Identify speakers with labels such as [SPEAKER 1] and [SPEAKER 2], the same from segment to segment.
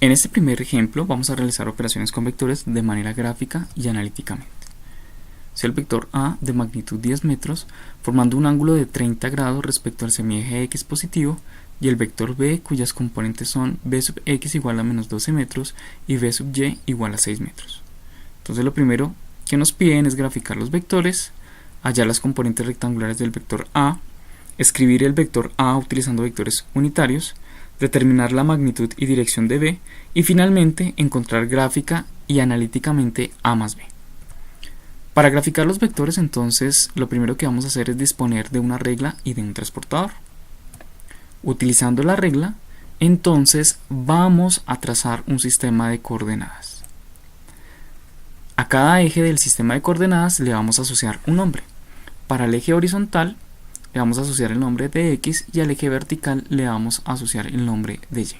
[SPEAKER 1] En este primer ejemplo vamos a realizar operaciones con vectores de manera gráfica y analíticamente. Si el vector A de magnitud 10 metros, formando un ángulo de 30 grados respecto al semieje X positivo, y el vector B cuyas componentes son B sub X igual a menos 12 metros y B sub Y igual a 6 metros. Entonces lo primero que nos piden es graficar los vectores, hallar las componentes rectangulares del vector A, escribir el vector A utilizando vectores unitarios, determinar la magnitud y dirección de B y finalmente encontrar gráfica y analíticamente A más B. Para graficar los vectores, entonces, lo primero que vamos a hacer es disponer de una regla y de un transportador. Utilizando la regla, entonces vamos a trazar un sistema de coordenadas. A cada eje del sistema de coordenadas le vamos a asociar un nombre. Para el eje horizontal le vamos a asociar el nombre de X y al eje vertical le vamos a asociar el nombre de Y.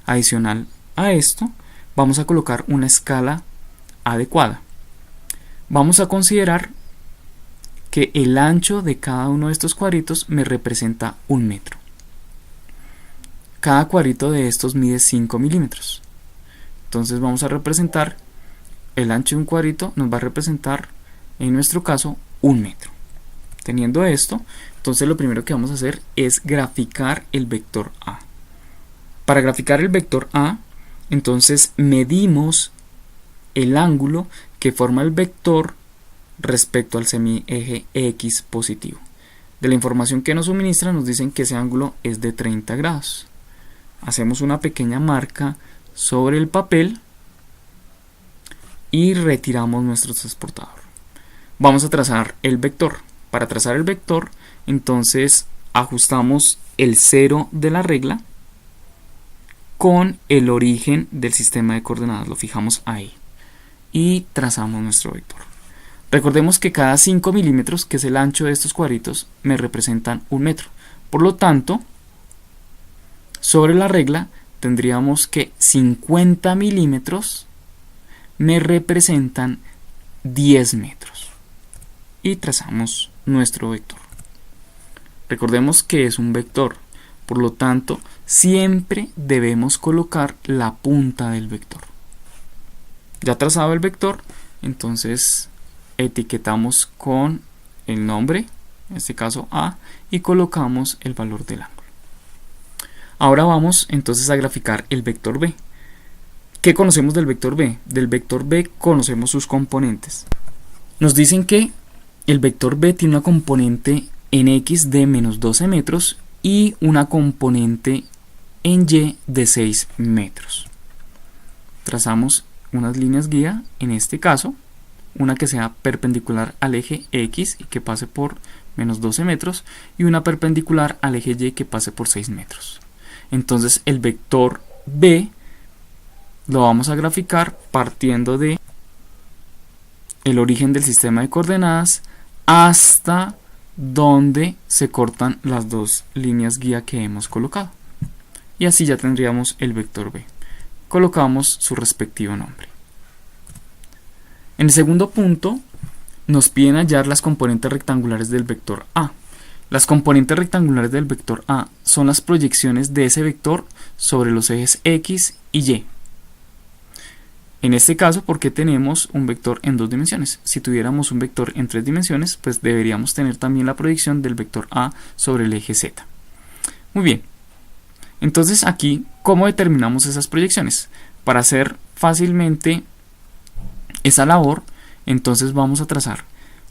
[SPEAKER 1] Adicional a esto, vamos a colocar una escala adecuada. Vamos a considerar que el ancho de cada uno de estos cuadritos me representa 1 metro. Cada cuadrito de estos mide 5 milímetros. Entonces vamos a representar, el ancho de un cuadrito nos va a representar, en nuestro caso, 1 metro. Teniendo esto, entonces lo primero que vamos a hacer es graficar el vector A. Para graficar el vector A, entonces medimos el ángulo que forma el vector respecto al semieje X positivo. De la información que nos suministra nos dicen que ese ángulo es de 30 grados. Hacemos una pequeña marca sobre el papel y retiramos nuestro transportador. Vamos a trazar el vector. Para trazar el vector, entonces ajustamos el 0 de la regla con el origen del sistema de coordenadas, lo fijamos ahí y trazamos nuestro vector. Recordemos que cada 5 milímetros, que es el ancho de estos cuadritos, me representan 1 metro. Por lo tanto, sobre la regla tendríamos que 50 milímetros me representan 10 metros. Y trazamos nuestro vector. Recordemos que es un vector, por lo tanto, siempre debemos colocar la punta del vector. Ya trazado el vector, entonces etiquetamos con el nombre, en este caso A, y colocamos el valor del ángulo. Ahora vamos entonces a graficar el vector B. ¿Qué conocemos del vector B? Del vector B conocemos sus componentes. Nos dicen que el vector B tiene una componente en X de menos 12 metros y una componente en Y de 6 metros. Trazamos unas líneas guía, en este caso, una que sea perpendicular al eje X y que pase por menos 12 metros y una perpendicular al eje Y que pase por 6 metros. Entonces el vector B lo vamos a graficar partiendo de el origen del sistema de coordenadas hasta donde se cortan las dos líneas guía que hemos colocado. Y así ya tendríamos el vector B. Colocamos su respectivo nombre. En el segundo punto nos piden hallar las componentes rectangulares del vector A. Las componentes rectangulares del vector A son las proyecciones de ese vector sobre los ejes X y Y. En este caso, porque tenemos un vector en 2 dimensiones. Si tuviéramos un vector en 3 dimensiones, pues deberíamos tener también la proyección del vector A sobre el eje Z. Muy bien. Entonces aquí, ¿cómo determinamos esas proyecciones? Para hacer fácilmente esa labor, entonces vamos a trazar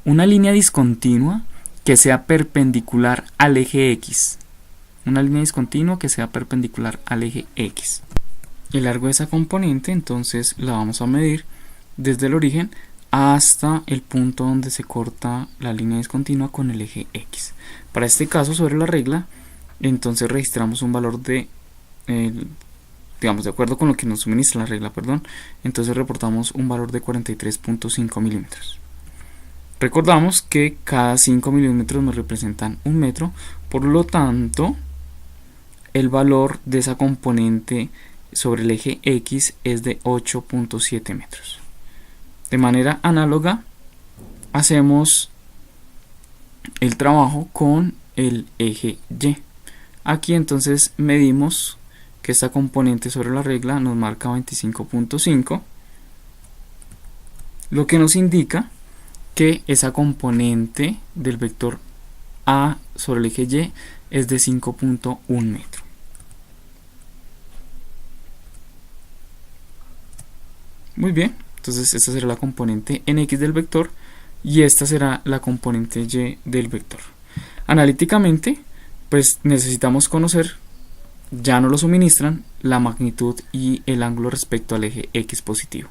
[SPEAKER 1] una línea discontinua que sea perpendicular al eje X. Una línea discontinua que sea perpendicular al eje X. El largo de esa componente entonces la vamos a medir desde el origen hasta el punto donde se corta la línea discontinua con el eje X. Para este caso, sobre la regla, entonces registramos un valor de, digamos, de acuerdo con lo que nos suministra la regla, perdón, entonces reportamos un valor de 43.5 milímetros. Recordamos que cada 5 milímetros nos representan 1 metro, por lo tanto, el valor de esa componente sobre el eje X es de 8.7 metros. De manera análoga, hacemos el trabajo con el eje Y. Aquí entonces medimos que esta componente sobre la regla nos marca 25.5, lo que nos indica que esa componente del vector A sobre el eje Y es de 5.1 metro. Muy bien, entonces esta será la componente en X del vector y esta será la componente Y del vector. Analíticamente, pues necesitamos conocer, ya nos lo suministran, la magnitud y el ángulo respecto al eje X positivo.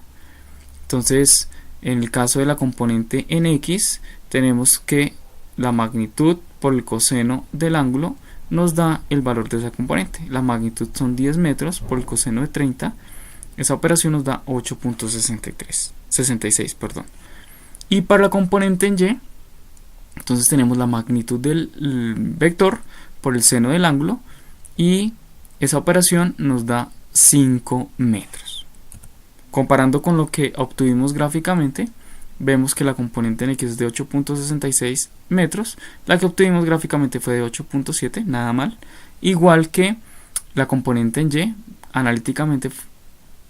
[SPEAKER 1] Entonces, en el caso de la componente en X, tenemos que la magnitud por el coseno del ángulo nos da el valor de esa componente. La magnitud son 10 metros por el coseno de 30. Esa operación nos da 8.66, perdón. Y para la componente en Y, entonces tenemos la magnitud del vector por el seno del ángulo y esa operación nos da 5 metros. Comparando con lo que obtuvimos gráficamente, vemos que la componente en X es de 8.66 metros, la que obtuvimos gráficamente fue de 8.7, nada mal, igual que la componente en Y, analíticamente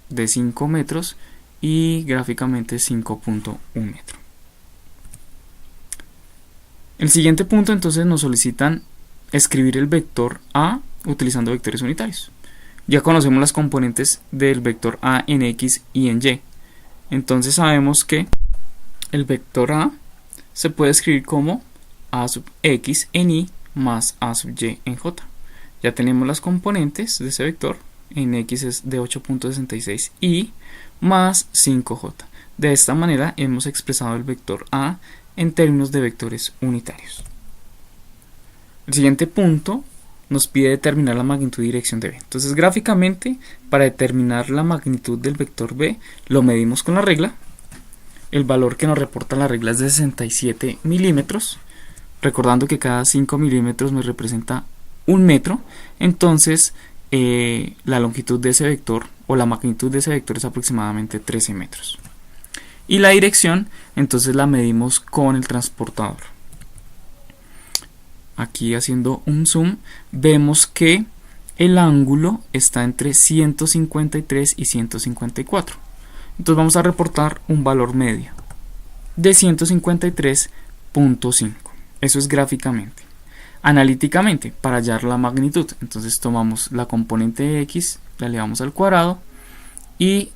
[SPEAKER 1] de 5 metros y gráficamente 5.1 metro. El siguiente punto, entonces nos solicitan escribir el vector A utilizando vectores unitarios. Ya conocemos las componentes del vector A en X y en Y. Entonces sabemos que el vector A se puede escribir como A sub X en Y más A sub Y en J. Ya tenemos las componentes de ese vector. En X es de 8.66 y más 5J. De esta manera hemos expresado el vector A en términos de vectores unitarios. El siguiente punto nos pide determinar la magnitud y dirección de B. Entonces gráficamente, para determinar la magnitud del vector B, lo medimos con la regla. El valor que nos reporta la regla es de 67 milímetros. Recordando que cada 5 milímetros me representa 1 metro. Entonces la longitud de ese vector o la magnitud de ese vector es aproximadamente 13 metros. Y la dirección, entonces la medimos con el transportador. Aquí haciendo un zoom, vemos que el ángulo está entre 153 y 154. Entonces vamos a reportar un valor medio de 153.5. Eso es gráficamente. Analíticamente, para hallar la magnitud, entonces tomamos la componente de X, la elevamos al cuadrado y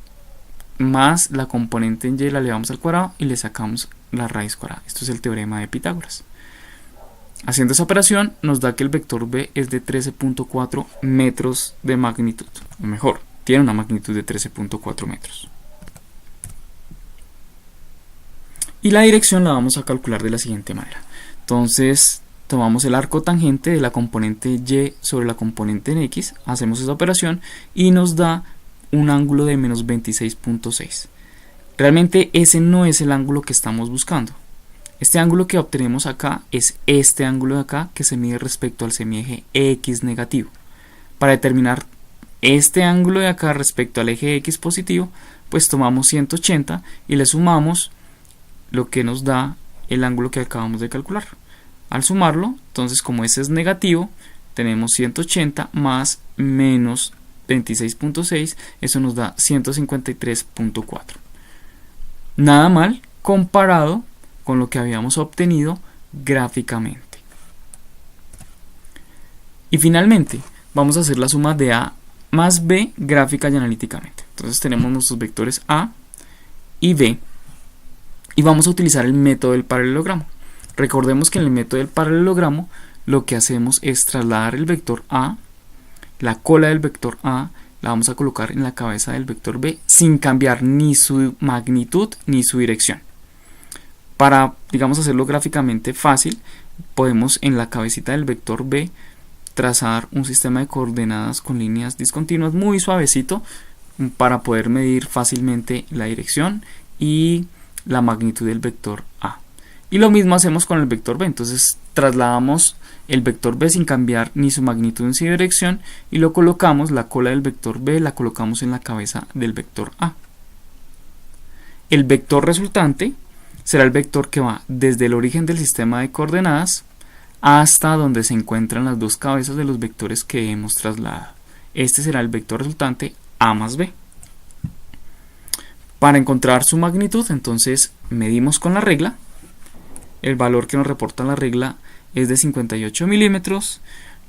[SPEAKER 1] más la componente en Y la elevamos al cuadrado y le sacamos la raíz cuadrada. Esto es el teorema de Pitágoras. Haciendo esa operación nos da que el vector B es de 13.4 metros de magnitud. O mejor, tiene una magnitud de 13.4 metros. Y la dirección la vamos a calcular de la siguiente manera. Entonces tomamos el arco tangente de la componente Y sobre la componente en X, hacemos esa operación y nos da un ángulo de menos 26.6. Realmente ese no es el ángulo que estamos buscando. Este ángulo que obtenemos acá es este ángulo de acá que se mide respecto al semieje X negativo. Para determinar este ángulo de acá respecto al eje X positivo, pues tomamos 180 y le sumamos lo que nos da el ángulo que acabamos de calcular. Al sumarlo, entonces como ese es negativo, tenemos 180 más menos 26.6, eso nos da 153.4. Nada mal comparado con lo que habíamos obtenido gráficamente. Y finalmente, vamos a hacer la suma de A más B gráfica y analíticamente. Entonces tenemos nuestros vectores A y B y vamos a utilizar el método del paralelogramo. Recordemos que en el método del paralelogramo lo que hacemos es trasladar el vector A, la cola del vector A, la vamos a colocar en la cabeza del vector B sin cambiar ni su magnitud ni su dirección. Para, digamos, hacerlo gráficamente fácil, podemos en la cabecita del vector B trazar un sistema de coordenadas con líneas discontinuas muy suavecito para poder medir fácilmente la dirección y la magnitud del vector A. Y lo mismo hacemos con el vector B, entonces trasladamos el vector B sin cambiar ni su magnitud ni su dirección y lo colocamos, la cola del vector B la colocamos en la cabeza del vector A. El vector resultante será el vector que va desde el origen del sistema de coordenadas hasta donde se encuentran las dos cabezas de los vectores que hemos trasladado. este será el vector resultante a más b. Para encontrar su magnitud, entonces medimos con la regla. El valor que nos reporta la regla es de 58 milímetros.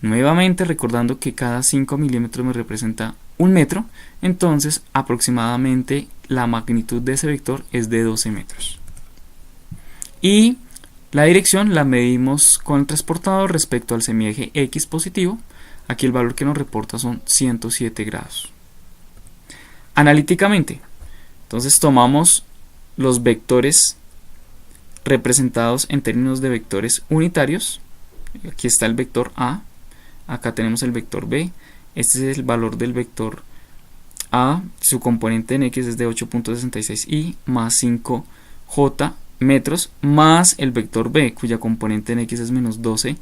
[SPEAKER 1] Nuevamente recordando que cada 5 milímetros me representa un metro, entonces aproximadamente la magnitud de ese vector es de 12 metros. Y la dirección la medimos con el transportador respecto al semieje X positivo. Aquí el valor que nos reporta son 107 grados. Analíticamente, entonces tomamos los vectores representados en términos de vectores unitarios. Aquí está el vector A, acá tenemos el vector B, este es el valor del vector A, su componente en X es de 8.66i más 5j metros, más el vector B, cuya componente en X es menos 12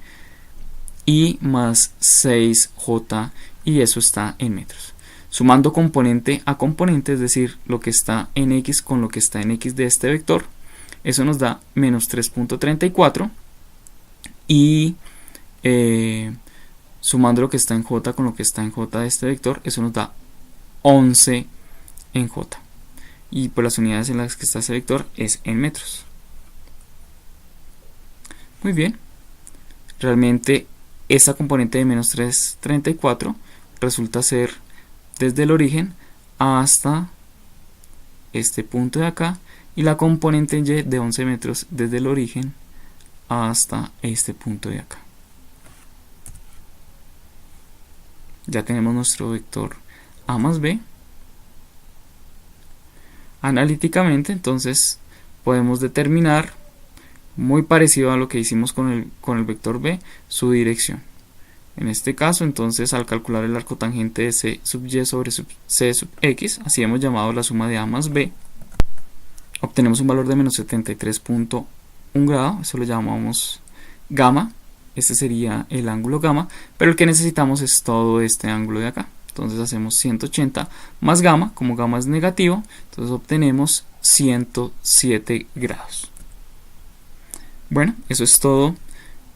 [SPEAKER 1] y más 6j, y eso está en metros. Sumando componente a componente, es decir, lo que está en X con lo que está en X de este vector, eso nos da menos 3.34, y sumando lo que está en J con lo que está en J de este vector, eso nos da 11 en J. Y por las unidades en las que está ese vector es en metros. Muy bien. Realmente esta componente de menos 3.34 resulta ser desde el origen hasta este punto de acá, y la componente en Y de 11 metros desde el origen hasta este punto de acá. Ya tenemos nuestro vector A más B. Analíticamente, entonces, podemos determinar, muy parecido a lo que hicimos con el vector B, su dirección. En este caso, entonces, al calcular el arco tangente de C sub Y sobre C sub X, así hemos llamado la suma de A más B, obtenemos un valor de menos 73.1 grado, eso lo llamamos gamma. Este sería el ángulo gamma, pero el que necesitamos es todo este ángulo de acá. Entonces hacemos 180 más gamma, como gamma es negativo, entonces obtenemos 107 grados. Bueno, eso es todo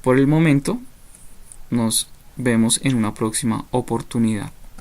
[SPEAKER 1] por el momento. Nos vemos en una próxima oportunidad.